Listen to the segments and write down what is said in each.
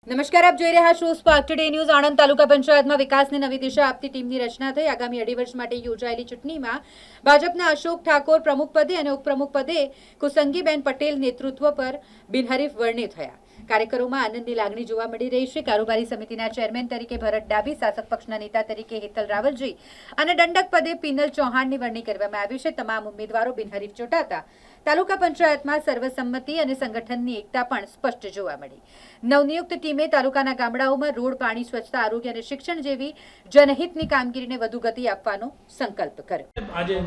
નમસ્કાર, આપ જોઈ રહ્યા છો સ્પાર્ક ટુડે ન્યૂઝ। આણંદ તાલુકા પંચાયતમાં વિકાસને નવી દિશા આપતી ટીમની રચના થઈ। આગામી 2.5 વર્ષ માટે યોજાયેલી ચૂંટણીમાં ભાજપના અશોક ઠાકોર પ્રમુખ પદે અને ઉપપ્રમુખ પદે કુસંગીબેન પટેલ નેતૃત્વ પર બિનહરીફ વરણી થયા। કાર્યકરોમાં આનંદની લાગણી જોવા મળી રહી છે। કારોબારી સમિતિના ચેરમેન તરીકે ભરત ડાભી, શાસક પક્ષના નેતા તરીકે હેતલ રાવલજી અને દંડક પદે પિનલ ચૌહાણની વરણી કરવામાં આવી છે। તમામ ઉમેદવારો બિનહરીફ ચૂંટાતા તાલુકા પંચાયતમાં સર્વસંમતિ અને સંગઠનની એકતા પણ સ્પષ્ટ જોવા મળી। નવનિયુક્ત ટીમે તાલુકાના ગામડાઓમાં રોડ, પાણી, સ્વચ્છતા, આરોગ્ય અને શિક્ષણ જેવી જનહિતની કામગીરીને વધુ ગતિ આપવાનો સંકલ્પ કર્યો। આજે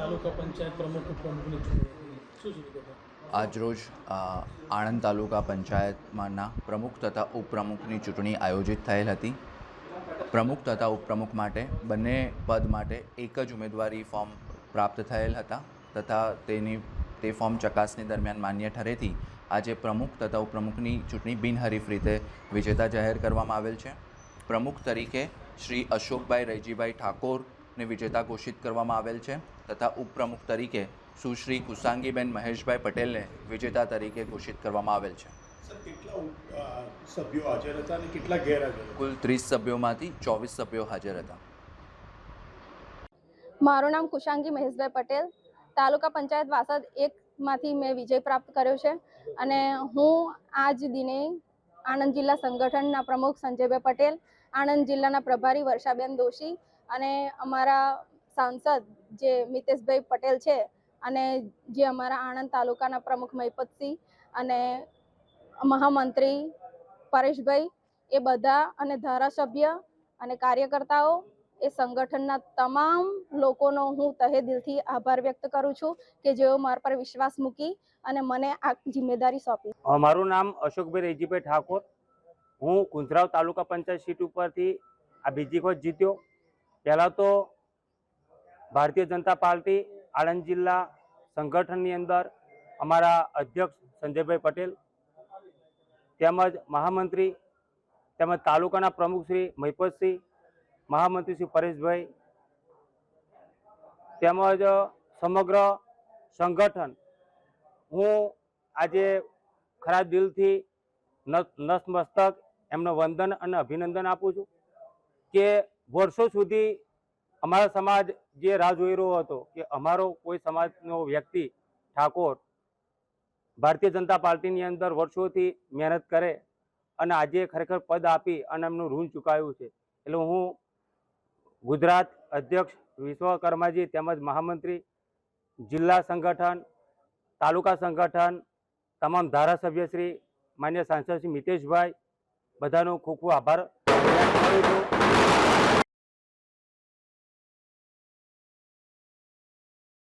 તાલુકા પંચાયત પ્રમુખ ઉપપ્રમુખની ચૂંટણી શું છે? આજરોજ આણંદ તાલુકા પંચાયતમાંના પ્રમુખ તથા ઉપપ્રમુખની ચૂંટણી આયોજિત થયેલ હતી। પ્રમુખ તથા ઉપપ્રમુખ માટે બંને પદ માટે એક જ ઉમેદવારી ફોર્મ પ્રાપ્ત થયેલ હતા તથા તે ફોર્મ ચકાસણી દરમિયાન માન્ય ઠરેથી આજે પ્રમુખ તથા ઉપપ્રમુખની ચૂંટણી બિનહરીફ રીતે વિજેતા જાહેર કરવામાં આવેલ છે। પ્રમુખ તરીકે શ્રી અશોકભાઈ રૈજીભાઈ ઠાકોરને વિજેતા ઘોષિત કરવામાં આવેલ છે તથા ઉપપ્રમુખ તરીકે સુશ્રી કુસાંગીબેન મહેશભાઈ પટેલને વિજેતા તરીકે ઘોષિત કરવામાં આવેલ છે। કેટલા સભ્યો હાજર હતા અને કેટલા ગેરહાજર? કુલ 30 સભ્યોમાંથી 24 સભ્યો હાજર હતા। મારું નામ કુશાંગી મહેશભાઈ પટેલ, તાલુકા પંચાયત વાસદ 1 માંથી મેં વિજય પ્રાપ્ત કર્યો છે અને હું આજ દિને આણંદ જિલ્લા સંગઠનના પ્રમુખ સંજયભાઈ પટેલ, આણંદ જિલ્લાના પ્રભારી વર્ષાબેન દોશી અને અમારા સાંસદ જે મિતેશભાઈ પટેલ છે અને જે અમારા આણંદ તાલુકાના પ્રમુખ મહિપતસિંહ અને મહામંત્રી પરેશભાઈ એ બધા અને ધારાસભ્ય અને કાર્યકર્તાઓ એ સંગઠનના તમામ લોકોનો હું તહે દિલથી આભાર વ્યક્ત કરું છું કે જેઓ મારા પર વિશ્વાસ મૂકી અને મને આ જિમ્મેદારી સોંપી। મારું નામ અશોકભાઈ રૈજીભાઈ ઠાકોર, હું કુંજરાવ તાલુકા પંચાયત સીટ ઉપરથી આ બીજી વખત જીત્યો। પહેલાં તો ભારતીય જનતા પાર્ટી આણંદ જિલ્લા સંગઠનની અંદર અમારા અધ્યક્ષ સંજયભાઈ પટેલ તેમજ મહામંત્રી તેમજ તાલુકાના પ્રમુખ શ્રી મહિપતસિંહ, મહામંત્રી શ્રી પરેશભાઈ તેમજ સમગ્ર સંગઠન હું આજે ખરા દિલથી નતમસ્તક એમનો વંદન અને અભિનંદન આપું છું કે વર્ષો સુધી અમારા સમાજ જે રાહ જોઈ રહ્યો હતો કે અમારો કોઈ સમાજનો વ્યક્તિ ઠાકોર ભારતીય જનતા પાર્ટીની અંદર વર્ષોથી મહેનત કરે અને આજે ખરેખર પદ આપી અને એમનું ઋણ ચૂકાવ્યું છે। એટલે હું ગુજરાત અધ્યક્ષ વિશ્વકર્માજી તેમજ મહામંત્રી, જિલ્લા સંગઠન, તાલુકા સંગઠન, તમામ ધારાસભ્યશ્રી, માન્ય સાંસદ શ્રી મિતેશભાઈ બધાનો ખૂબ ખૂબ આભાર વ્યક્ત કરું છું।